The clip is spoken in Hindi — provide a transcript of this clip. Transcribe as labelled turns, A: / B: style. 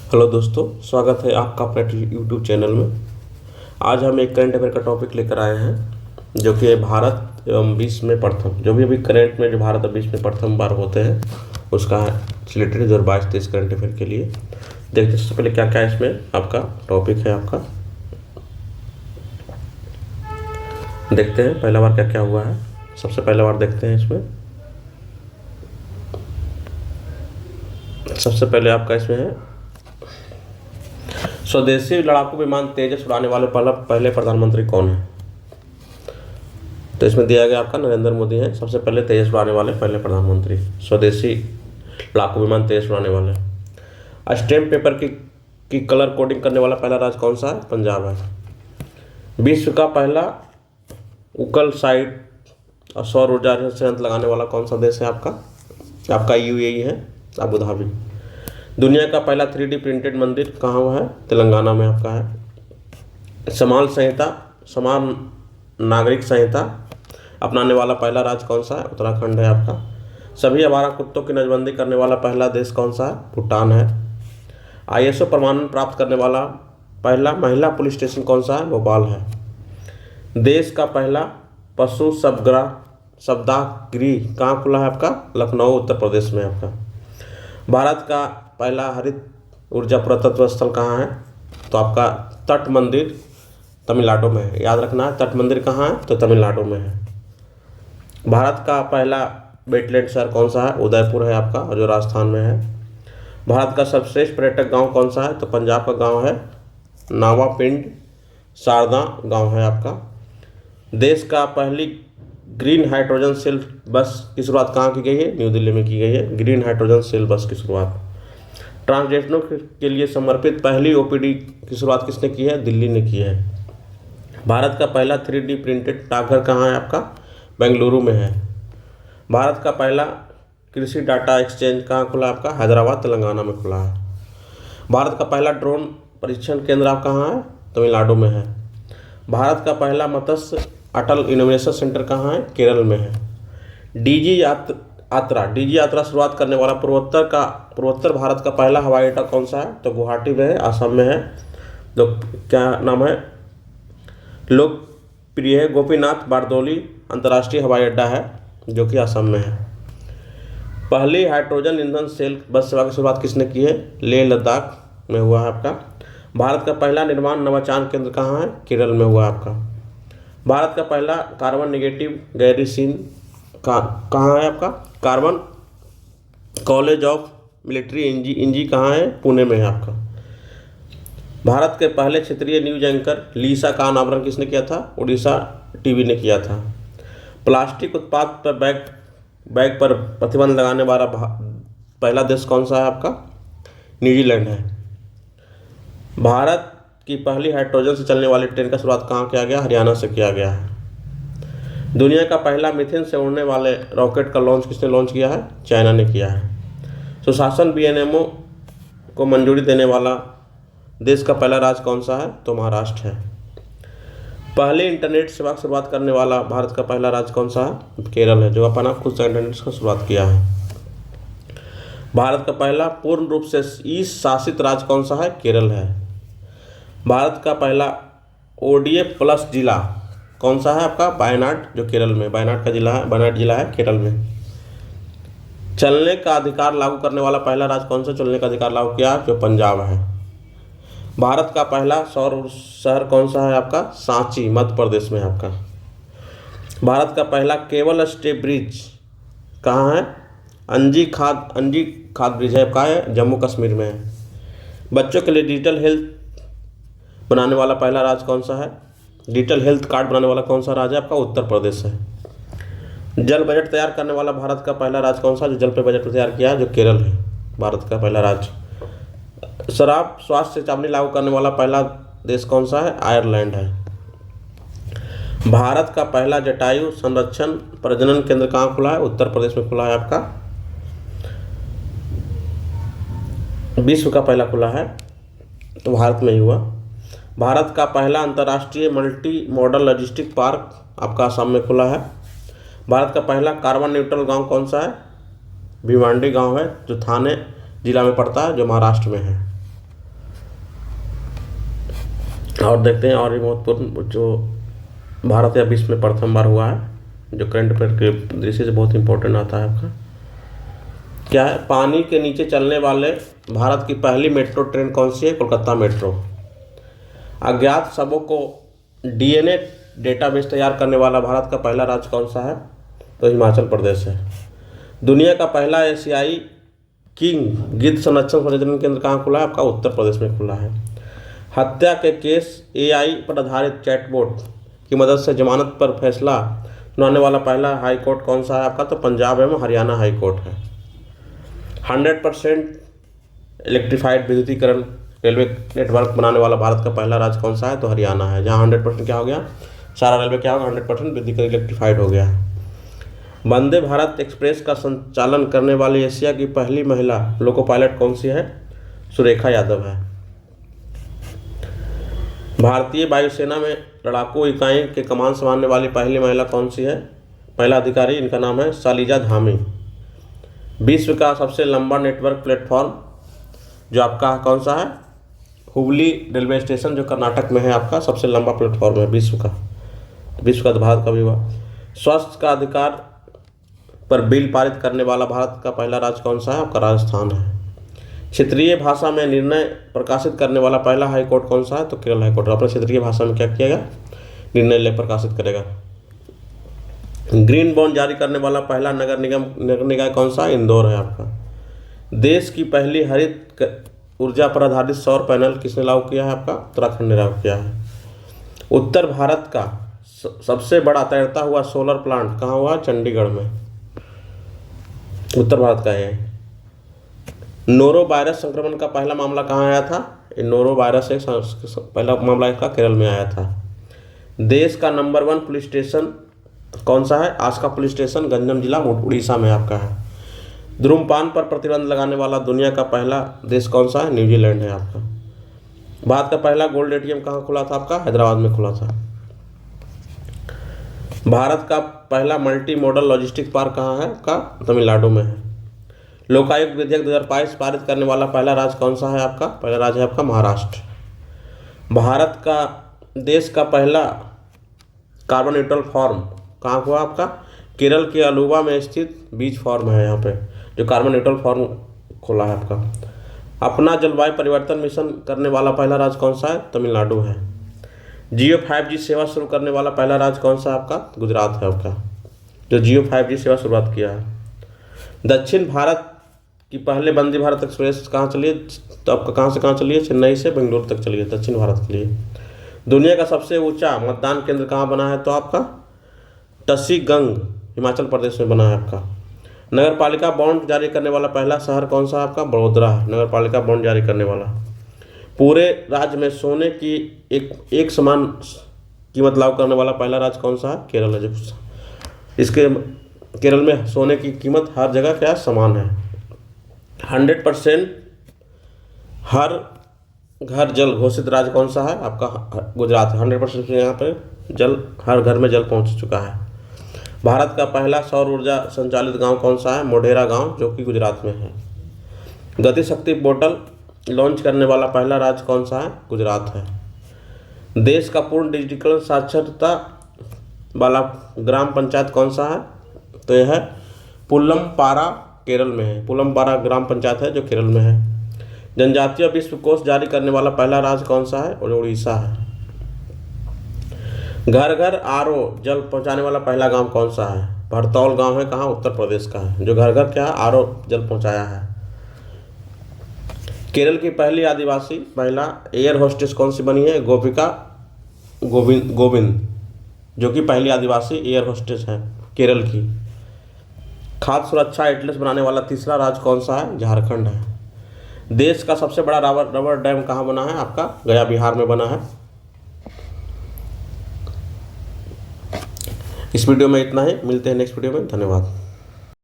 A: हेलो दोस्तों, स्वागत है आपका अपने यूट्यूब चैनल में। आज हम एक करंट अफेयर का टॉपिक लेकर आए हैं जो कि भारत एवं विश्व में प्रथम, जो भी अभी करंट में जो भारत और विश्व में प्रथम बार होते हैं उसका रिलेटेड 2022-23 करंट अफेयर के लिए देखते। सबसे पहले क्या क्या इसमें आपका टॉपिक है आपका देखते हैं। पहला बार क्या क्या हुआ है, सबसे पहला बार देखते हैं। इसमें सबसे पहले आपका इसमें है स्वदेशी लड़ाकू विमान तेजस उड़ाने वाले पहले प्रधानमंत्री कौन है। तो इसमें दिया गया आपका नरेंद्र मोदी हैं सबसे पहले तेजस उड़ाने वाले पहले प्रधानमंत्री, स्वदेशी लड़ाकू विमान तेजस उड़ाने वाले। स्टैम्प पेपर की कलर कोडिंग करने वाला पहला राज्य कौन सा है, पंजाब है। विश्व का पहला उकल साइट और सौर ऊर्जा संयंत्र लगाने वाला कौन सा देश है आपका यूएई है, अबू धाबी। दुनिया का पहला 3D प्रिंटेड मंदिर कहाँ हुआ है, तेलंगाना में आपका है। समान नागरिक संहिता अपनाने वाला पहला राज्य कौन सा है, उत्तराखंड है आपका। सभी आवारा कुत्तों की नजबंदी करने वाला पहला देश कौन सा है, भूटान है। ISO प्रमाणन प्राप्त करने वाला पहला महिला पुलिस स्टेशन कौन सा है, भोपाल है। देश का पहला पशु सप्ताह गृह कहाँ खुला है आपका, लखनऊ उत्तर प्रदेश में आपका। भारत का पहला हरित ऊर्जा पुरातत्व स्थल कहाँ है, तो आपका तट मंदिर तमिलनाडु में है। याद रखना है, तट मंदिर कहाँ है, तो तमिलनाडु में है। भारत का पहला वेटलैंड शहर कौन सा है, उदयपुर है आपका, और जो राजस्थान में है। भारत का सर्वश्रेष्ठ पर्यटक गांव कौन सा है, तो पंजाब का गांव है नावापिंड, शारदा गांव है आपका। देश का पहली ग्रीन हाइड्रोजन सेल बस की शुरुआत कहाँ की गई है, न्यू दिल्ली में की गई है ग्रीन हाइड्रोजन सेल बस की शुरुआत। ट्रांसजेंडरों के लिए समर्पित पहली OPD की शुरुआत किसने की है, दिल्ली ने की है। भारत का पहला 3D प्रिंटेड डाकघर कहाँ है आपका, बेंगलुरु में है। भारत का पहला कृषि डाटा एक्सचेंज कहाँ खुला आपका, हैदराबाद तेलंगाना में खुला है। भारत का पहला ड्रोन परीक्षण केंद्र आप कहाँ है, तमिलनाडु में है। भारत का पहला मत्स्य अटल इनोवेशन सेंटर कहाँ है, केरल में है। डीजी यात्रा शुरुआत करने वाला पूर्वोत्तर भारत का पहला हवाई अड्डा कौन सा है, तो गुवाहाटी में है, असम में है। जो क्या नाम है, लोकप्रिय है गोपीनाथ बारदोली अंतर्राष्ट्रीय हवाई अड्डा है जो कि असम में है। पहली हाइड्रोजन ईंधन सेल बस सेवा की शुरुआत किसने की है, लेह लद्दाख में हुआ है आपका। भारत का पहला निर्माण नवाचार केंद्र कहाँ है, केरल में हुआ है आपका। भारत का पहला कार्बन नेगेटिव गैरीसीन कहाँ है आपका, कार्बन कॉलेज ऑफ मिलिट्री इंजी कहाँ है, पुणे में है आपका। भारत के पहले क्षेत्रीय न्यूज एंकर लीसा का अनावरण किसने किया था, उड़ीसा टीवी ने किया था। प्लास्टिक उत्पाद पर बैग पर प्रतिबंध लगाने वाला पहला देश कौन सा है आपका, न्यूजीलैंड है। भारत की पहली हाइड्रोजन से चलने वाली ट्रेन का शुरुआत कहाँ किया गया, हरियाणा से किया गया है। दुनिया का पहला मीथेन से उड़ने वाले रॉकेट का लॉन्च किसने लॉन्च किया है, चाइना ने किया है। सुशासन BNMO को मंजूरी देने वाला देश का पहला राज्य कौन सा है, तो महाराष्ट्र है। पहले इंटरनेट सेवा की शुरुआत करने वाला भारत का पहला राज्य कौन सा है, केरल है, जो अपना खुद से इंटरनेट की शुरुआत किया है। भारत का पहला पूर्ण रूप से ई शासित राज्य कौन सा है, केरल है। भारत का पहला ODF प्लस जिला कौन सा है आपका, वायनाड, जो केरल में वायनाड का जिला है, वायनाड जिला है केरल में। चलने का अधिकार लागू करने वाला पहला राज्य कौन सा चलने का अधिकार लागू किया, जो पंजाब है। भारत का पहला सौर शहर कौन सा है आपका, सांची मध्य प्रदेश में आपका। भारत का पहला केबल स्टे ब्रिज कहाँ है, अंजी खाद ब्रिज है आपका, है जम्मू कश्मीर में है। बच्चों के लिए डिजिटल हेल्थ बनाने वाला पहला राज्य कौन सा है, डिजिटल हेल्थ कार्ड बनाने वाला कौन सा राज्य है आपका, उत्तर प्रदेश है। जल बजट तैयार करने वाला भारत का पहला राज्य कौन सा, जो जल पे बजट तैयार किया है, जो केरल है भारत का पहला राज्य। शराब स्वास्थ्य चेतावनी लागू करने वाला पहला देश कौन सा है, आयरलैंड है। भारत का पहला जटायु संरक्षण प्रजनन केंद्र कहाँ खुला है, उत्तर प्रदेश में खुला है आपका। विश्व का पहला खुला है तो भारत में ही हुआ। भारत का पहला अंतर्राष्ट्रीय मल्टी मॉडल लॉजिस्टिक पार्क आपका असम में खुला है। भारत का पहला कार्बन न्यूट्रल गांव कौन सा है, भिवांडी गांव है, जो थाने जिला में पड़ता है, जो महाराष्ट्र में है। और देखते हैं और भी महत्वपूर्ण जो भारत या विश्व में प्रथम बार हुआ है, जो करंट अफेयर के दृष्टि से बहुत इंपॉर्टेंट आता है आपका। क्या है, पानी के नीचे चलने वाले भारत की पहली मेट्रो ट्रेन कौन सी है? कोलकाता मेट्रो। अज्ञात शवों को डीएनए डेटाबेस तैयार करने वाला भारत का पहला राज्य कौन सा है? तो हिमाचल प्रदेश है। दुनिया का पहला एशियाई किंग गिद्ध संरक्षण प्रजनन केंद्र कहाँ खुला है? आपका उत्तर प्रदेश में खुला है। हत्या के केस एआई पर आधारित चैटबॉट की मदद से जमानत पर फैसला सुनाने वाला पहला हाई कोर्ट कौन सा है आपका? तो पंजाब एवं हरियाणा हाई कोर्ट है। 100% इलेक्ट्रीफाइड विद्युतीकरण रेलवे नेटवर्क बनाने वाला भारत का पहला राज्य कौन सा है? तो हरियाणा है, जहाँ 100% क्या हो गया, सारा रेलवे क्या होगा, 100% विद्युतीकरण इलेक्ट्रीफाइड हो गया। वंदे भारत एक्सप्रेस का संचालन करने वाली एशिया की पहली महिला लोको पायलट कौन सी है? सुरेखा यादव है। भारतीय वायुसेना में लड़ाकू इकाई के कमान संभालने वाली पहली महिला कौन सी है? महिला अधिकारी, इनका नाम है शालिजा धामी। विश्व का सबसे लंबा नेटवर्क प्लेटफॉर्म जो आपका कौन सा है? हुबली रेलवे स्टेशन, जो कर्नाटक में है, आपका सबसे लंबा प्लेटफॉर्म है विश्व का तो भारत का भी हुआ। स्वास्थ्य का अधिकार पर बिल पारित करने वाला भारत का पहला राज्य कौन सा है? आपका राजस्थान है। क्षेत्रीय भाषा में निर्णय प्रकाशित करने वाला पहला हाई कोर्ट कौन सा है? तो केरल हाई कोर्ट अपने क्षेत्रीय भाषा में क्या किएगा? निर्णय प्रकाशित करेगा। ग्रीन बॉन्ड जारी करने वाला पहला नगर निकाय कौन सा? इंदौर है आपका। देश की पहली हरित ऊर्जा पर आधारित सौर पैनल किसने लागू किया है? आपका उत्तराखंड ने लागू किया है। उत्तर भारत का सबसे बड़ा तैरता हुआ सोलर प्लांट कहाँ हुआ? चंडीगढ़ में, उत्तर भारत का है। नोरो वायरस संक्रमण का पहला मामला कहाँ आया था? नोरो वायरस से पहला मामला इसका केरल में आया था। देश का नंबर 1 पुलिस स्टेशन कौन सा है? आस्का पुलिस स्टेशन, गंजम जिला, उड़ीसा में आपका है। धूम्रपान पर प्रतिबंध लगाने वाला दुनिया का पहला देश कौन सा है? न्यूजीलैंड है आपका। भारत का पहला गोल्ड एटीएम कहाँ खुला था? आपका हैदराबाद में खुला था। भारत का पहला मल्टी मॉडल लॉजिस्टिक पार्क कहाँ है? आपका तमिलनाडु में है। लोकायुक्त विधेयक 2022 पारित करने वाला पहला राज्य कौन सा है? आपका पहला राज्य है आपका महाराष्ट्र। भारत का देश का पहला कार्बन न्यूट्रल फार्म कहाँ हुआ? आपका केरल के अलुवा में स्थित बीच फार्म है, यहाँ पे जो कार्बन न्यूट्रल फार्म खोला है आपका। अपना जलवायु परिवर्तन मिशन करने वाला पहला राज्य कौन सा है? तमिलनाडु है। जियो 5G सेवा शुरू करने वाला पहला राज्य कौन सा है? आपका गुजरात है आपका, जो जियो 5G सेवा शुरुआत किया है। दक्षिण भारत की पहले वंदे भारत एक्सप्रेस कहाँ चली है? तो आपका कहाँ से कहाँ चली है? चेन्नई से बेंगलुरु तक चली है, दक्षिण भारत के लिए। दुनिया का सबसे ऊंचा मतदान केंद्र कहाँ बना है? तो आपका टसीगंग हिमाचल प्रदेश में बना है आपका। नगर पालिका बॉन्ड जारी करने वाला पहला शहर कौन सा है? आपका बड़ोदरा है, नगर पालिका बॉन्ड जारी करने वाला। पूरे राज्य में सोने की एक समान कीमत लागू करने वाला पहला राज्य कौन सा है? केरल है। जो इसके केरल में सोने की कीमत हर जगह क्या समान है। 100% हर घर जल घोषित राज्य कौन सा है? आपका गुजरात है। 100% यहाँ पर जल, हर घर में जल पहुँच चुका है। भारत का पहला सौर ऊर्जा संचालित गांव कौन सा है? मोढेरा गांव, जो कि गुजरात में है। गति शक्ति पोर्टल लॉन्च करने वाला पहला राज्य कौन सा है? गुजरात है। देश का पूर्ण डिजिटल साक्षरता वाला ग्राम पंचायत कौन सा है? तो यह है पुलमपारा, केरल में है। पुलमपारा ग्राम पंचायत है जो केरल में है। जनजातीय विश्वकोश जारी करने वाला पहला राज्य कौन सा है? और उड़ीसा है। घर घर आरओ जल पहुंचाने वाला पहला गांव कौन सा है? भरतौल गांव है, कहाँ? उत्तर प्रदेश का है, जो घर घर क्या है? आरओ जल पहुंचाया है। केरल की पहली आदिवासी महिला एयर होस्टेस कौन सी बनी है? गोपिका गोविंद, जो कि पहली आदिवासी एयर होस्टेस है केरल की। खाद्य सुरक्षा एटलस बनाने वाला तीसरा राज्य कौन सा है? झारखंड है। देश का सबसे बड़ा रबर डैम कहाँ बना है? आपका गया, बिहार में बना है। इस वीडियो में इतना ही, मिलते हैं नेक्स्ट वीडियो में। धन्यवाद।